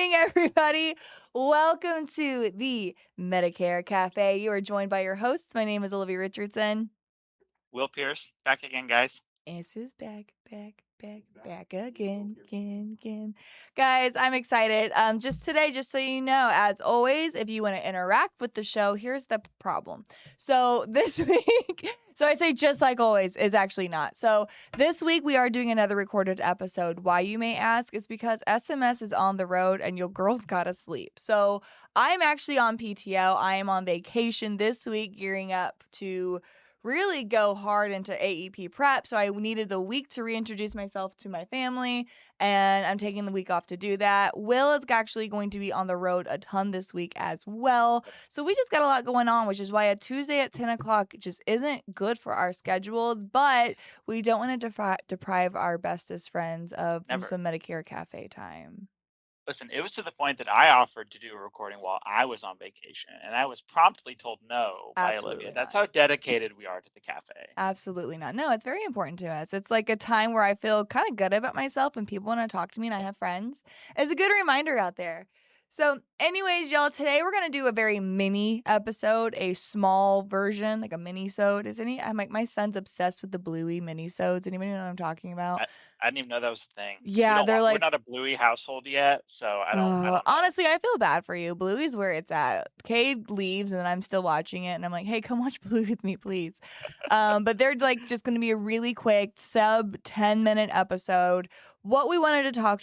morning, everybody. Welcome to the Medicare Cafe. You are joined by your hosts. My name is Olivia Richardson. Will Pierce, back again, guys. Answers back again. Guys, I'm excited. Just today, just so you know, as always, if you want to interact with the show, here's the problem. So this week, so I say just like always, is actually not. So this week we are doing another recorded episode. Why, you may ask, is because SMS is on the road and your girl's gotta sleep. So I'm actually on PTO. I am on vacation this week, gearing up to really go hard into AEP prep. So I needed the week to reintroduce myself to my family, and I'm taking the week off to do that. Will is actually going to be on the road a ton this week as well. So we just got a lot going on, which is why a Tuesday at 10 o'clock just isn't good for our schedules, but we don't want to deprive our bestest friends of from Never. some Medicare Cafe time. Listen, it was to the point that I offered to do a recording while I was on vacation, and I was promptly told no by Olivia. Absolutely That's not. how dedicated we are to the cafe. Absolutely not. No, it's very important to us. It's like a time where I feel kind of good about myself and people want to talk to me and I have friends. It's a good reminder out there. So, anyways, y'all, today we're gonna do a very mini episode, a small version, like a mini-sode. I'm like my son's obsessed with the bluey mini-sodes. Anybody know what I'm talking about? I, I didn't even know that was a thing. We Yeah, don't they're want. We're like, not a Bluey household yet, so I don't know. honestly, I feel bad for you. Bluey's where it's at. Cade leaves and then I'm still watching it and I'm like, hey, come watch Bluey with me, please. But they're like just gonna be a really quick sub 10-minute episode. What we wanted to talk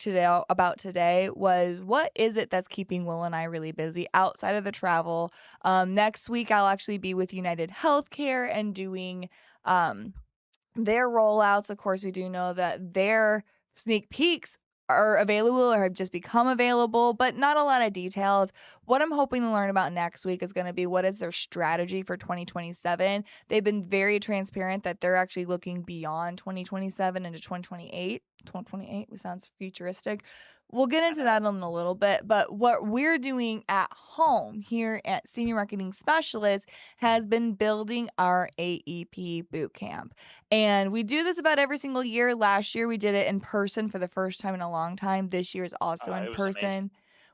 about today was what is it that's keeping Will and I really busy outside of the travel. Next week I'll actually be with United Healthcare and doing their rollouts. Of course, we do know that their sneak peeks are available or have just become available, but not a lot of details. What I'm hoping to learn about next week is going to be what is their strategy for 2027. They've been very transparent that they're actually looking beyond 2027 into 2028. 2028, which sounds futuristic. We'll get I into know. that in a little bit, but what we're doing at home here at Senior Marketing Specialist has been building our AEP Bootcamp. And we do this about every single year. Last year, we did it in person for the first time in a long time. This year is also in It was amazing. person.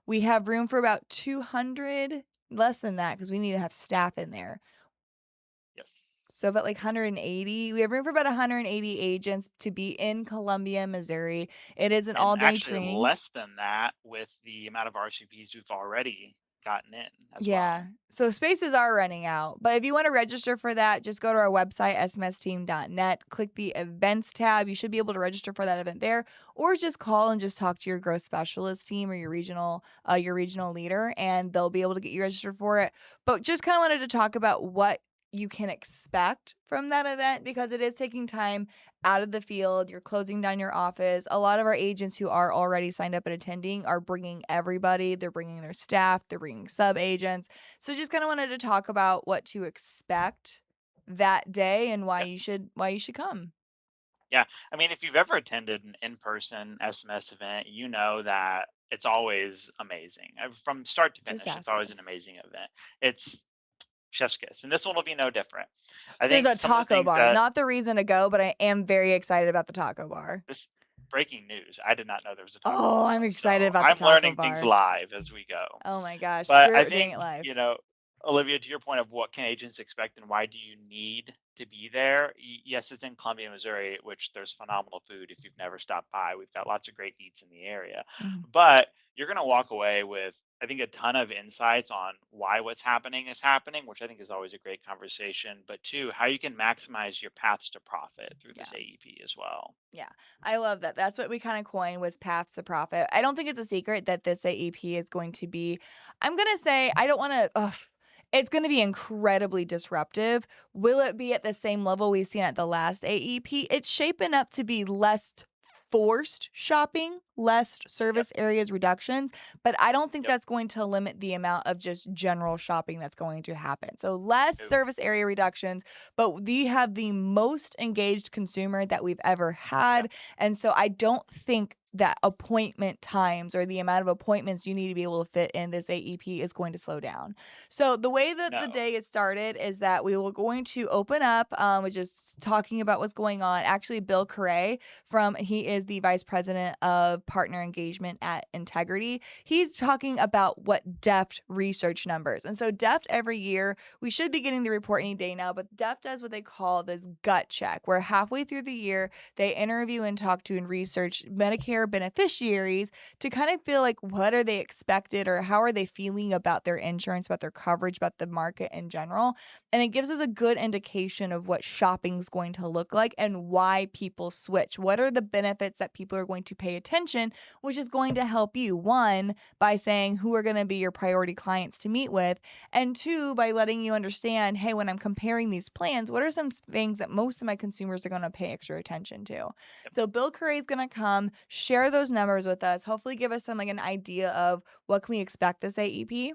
We have room for about 200, less than that, because we need to have staff in there. Yes. So about like 180. We have room for about 180 agents to be in Columbia, Missouri. It is an And all-day actually training. less than that with the amount of RCPs we've already gotten in as Yeah. well. So spaces are running out. But if you want to register for that, just go to our website, smsteam.net, click the events tab. You should be able to register for that event there, or just call and just talk to your growth specialist team or your regional leader, and they'll be able to get you registered for it. But just kind of wanted to talk about what you can expect from that event because it is taking time out of the field. You're closing down your office. A lot of our agents who are already signed up and attending are bringing everybody. They're bringing their staff. They're bringing sub agents. So just kind of wanted to talk about what to expect that day and why Yeah. you should come. Yeah. I mean, if you've ever attended an in-person SMS event, you know that it's always amazing. From start to Just finish, it's ask always an us. amazing event. It's chef's kiss. And this one will be no different. I There's think a some of the taco things bar. that Not the reason to go, but I am very excited about the taco bar. this breaking news, I did not know there was a taco Oh, I'm bar. excited So about the I'm taco learning things bar. live as we go. Oh my gosh. But Screw I it, we're doing think, it live. Olivia, to your point of what can agents expect and why do you need to be there? Yes, it's in Columbia, Missouri, which there's phenomenal food if you've never stopped by. We've got lots of great eats in the area. Mhm. But you're going to walk away with, I think, a ton of insights on why what's happening is happening, which I think is always a great conversation. But two, how you can maximize your paths to profit through Yeah. this AEP as well. Yeah, I love that. That's what we kind of coined was path to profit. I don't think it's a secret that this AEP is going to be, I'm going to say, I don't want to, it's going to be incredibly disruptive. Will it be at the same level we've seen at the last AEP? It's shaping up to be less forced shopping, less Yep. service areas reductions, but I don't think Yep. that's going to limit the amount of just general shopping that's going to happen. So less Ooh, service area reductions, but we have the most engaged consumer that we've ever yeah. had. And so I don't think that appointment times or the amount of appointments you need to be able to fit in this AEP is going to slow down. So the way that the No. day gets started is that we will going to open up with just talking about what's going on. Actually, Bill Correa he is the vice president of partner engagement at Integrity. He's talking about what DEFT research numbers. And so DEFT every year, we should be getting the report any day now, but DEFT does what they call this gut check, where halfway through the year, they interview and talk to and research Medicare beneficiaries to kind of feel like what are they expected or how are they feeling about their insurance, about their coverage, about the market in general. And it gives us a good indication of what shopping's going to look like and why people switch. What are the benefits that people are going to pay attention, which is going to help you, one, by saying who are going to be your priority clients to meet with, and two, by letting you understand, hey, when I'm comparing these plans, what are some things that most of my consumers are going to pay extra attention to? Yep. So Bill Curry is going to come share those numbers with us, hopefully give us some like an idea of what can we expect this AEP.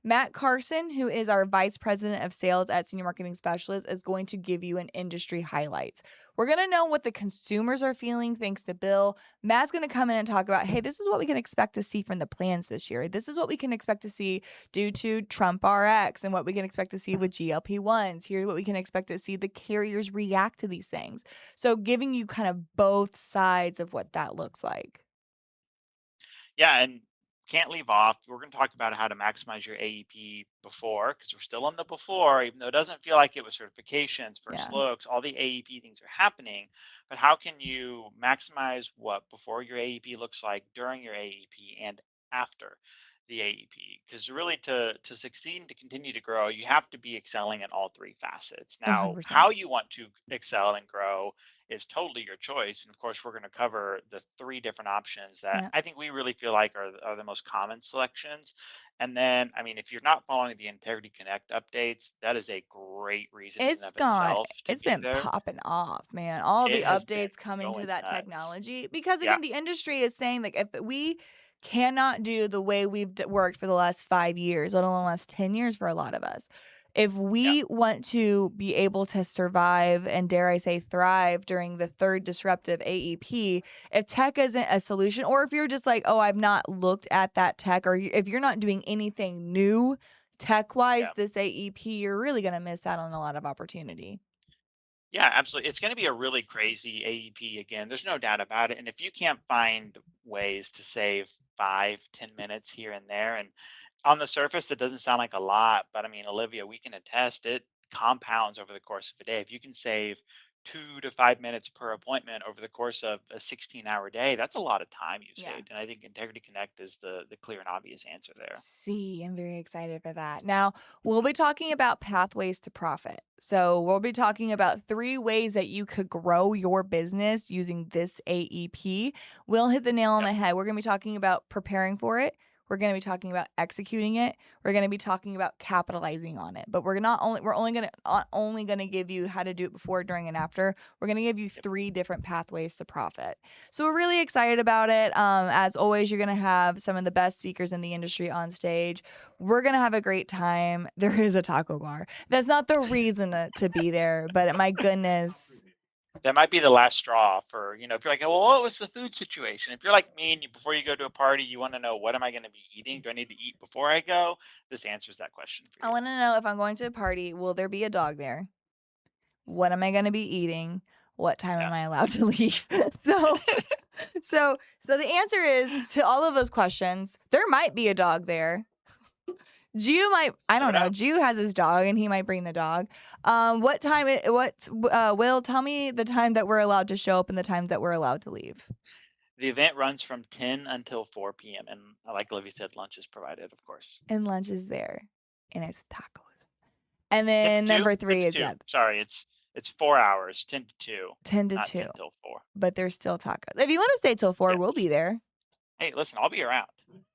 Matt Carson, who is our vice president of sales at Senior Marketing Specialist, is going to give you an industry highlights. We're going to know what the consumers are feeling thanks to Bill. Matt's going to come in and talk about, hey, this is what we can expect to see from the plans this year. This is what we can expect to see due to Trump RX and what we can expect to see with GLP-1s. Here's what we can expect to see the carriers react to these things. So giving you kind of both sides of what that looks like. Yeah, and can't leave off. We're going to talk about how to maximize your AEP before, because we're still in the before, even though it doesn't feel like it with certifications, first Yeah, looks, all the AEP things are happening. But how can you maximize what before your AEP looks like, during your AEP, and after the AEP? Because really, to succeed and to continue to grow, you have to be excelling in all three facets. Now, 100%. how you want to excel and grow is totally your choice. And of course, we're going to cover the three different options that Yeah. I think we really feel like are the most common selections. And then, I mean, if you're not following the Integrity Connect updates, that is a great reason in and It's of gone. itself to It's be been there. popping off, man. All the It has been updates coming to going that nuts. technology because Yeah, again, the industry is saying like if we cannot do the way we've worked for the last 5 years, let alone last 10 years for a lot of us. If yeah, we want to be able to survive and dare I say thrive during the third disruptive AEP, if tech isn't a solution or if you're just like, "Oh, I've not looked at that tech," or if you're not doing anything new tech-wise yeah. this AEP, you're really going to miss out on a lot of opportunity. Yeah, absolutely. It's going to be a really crazy AEP again. There's no doubt about it. And if you can't find ways to save 5, 10 minutes here and there, and on the surface, it doesn't sound like a lot, but I mean, Olivia, we can attest it compounds over the course of a day. If you can save 2 to 5 minutes per appointment over the course of a 16-hour day, that's a lot of time you Yeah. saved. And I think Integrity Connect is the clear and obvious answer there. See, I'm very excited for that. Now, we'll be talking about pathways to profit. So, we'll be talking about 3 ways that you could grow your business using this AEP. We'll hit the nail on Yep. the head. We're going to be talking about preparing for it. We're going to be talking about executing it. We're going to be talking about capitalizing on it. But we're only going to give you how to do it before, during, and after. We're going to give you Yep. 3 different pathways to profit. So we're really excited about it. As always, you're going to have some of the best speakers in the industry on stage. We're going to have a great time. There is a taco bar. That's not the reason to be there, but my goodness. That might be the last straw for, if you're like, well, what was the food situation? If you're like me and before you go to a party, you want to know, what am I going to be eating? Do I need to eat before I go? This answers that question for I you. want to know if I'm going to a party, will there be a dog there? What am I going to be eating? What time Yeah. am I allowed to leave? so so the answer is to all of those questions. There might be a dog there. Jew might, I Never don't know. know. Jew has his dog and he might bring the dog. What time Will tell me the time that we're allowed to show up and the time that we're allowed to leave. The event runs from 10 until 4 p.m. And like Livy said, lunch is provided, of course. And lunch is there. And it's tacos. And 10 to then 2? number 10 3 to is 2. Sorry, it's 4 hours, 10 to 2, 10 to not 2. 10 till 4. But there's still tacos. If you want to stay till 4, we'll Yes. be there. Hey, listen, I'll be around.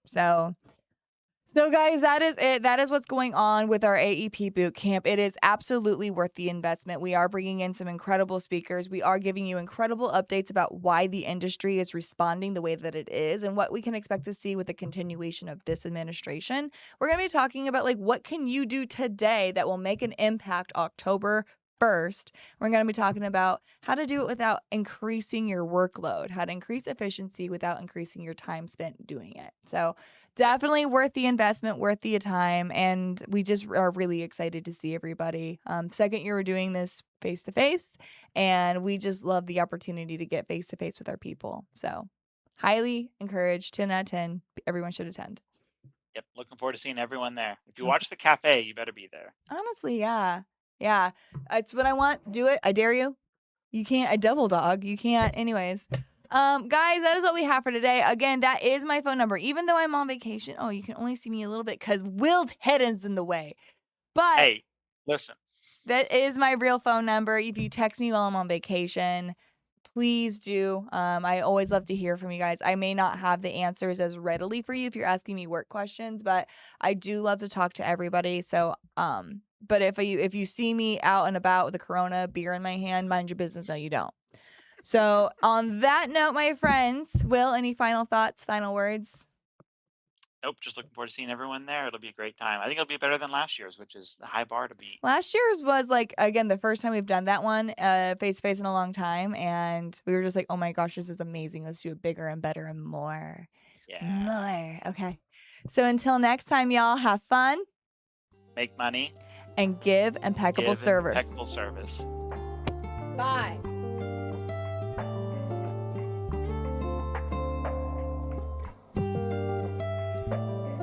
So guys, that is it. That is what's going on with our AEP boot camp. It is absolutely worth the investment. We are bringing in some incredible speakers. We are giving you incredible updates about why the industry is responding the way that it is and what we can expect to see with the continuation of this administration. We're going to be talking about like what can you do today that will make an impact October first, we're going to be talking about how to do it without increasing your workload, how to increase efficiency without increasing your time spent doing it. So, definitely worth the investment, worth the time. And we just are really excited to see everybody. Second year, we're doing this face to face, and we just love the opportunity to get face to face with our people. So, highly encouraged, 10 out of 10. Everyone should attend. Yep, looking forward to seeing everyone there. If you Okay. watch the cafe, you better be there. Honestly, yeah. Yeah. It's what I want. Do it. I dare you. You can't. I double dog. You can't. Anyways. Guys, that is what we have for today. Again, that is my phone number. Even though I'm on vacation, oh, you can only see me a little bit because Will's head is in the way. But Hey, listen. that is my real phone number. If you text me while I'm on vacation, please do. I always love to hear from you guys. I may not have the answers as readily for you if you're asking me work questions, but I do love to talk to everybody. So, but if you see me out and about with a Corona beer in my hand, mind your business. No, you don't. So, on that note, my friends, Will, any final thoughts, final words? Nope, just looking forward to seeing everyone there. It'll be a great time. I think it'll be better than last year's, which is a high bar to beat. Last year's was like, again, the first time we've done that one face to face in a long time. And we were just like, oh my gosh, this is amazing. Let's do it bigger and better and more. Yeah. More. Okay. So until next time, y'all, have fun Make money, and give impeccable give service. impeccable service. Bye.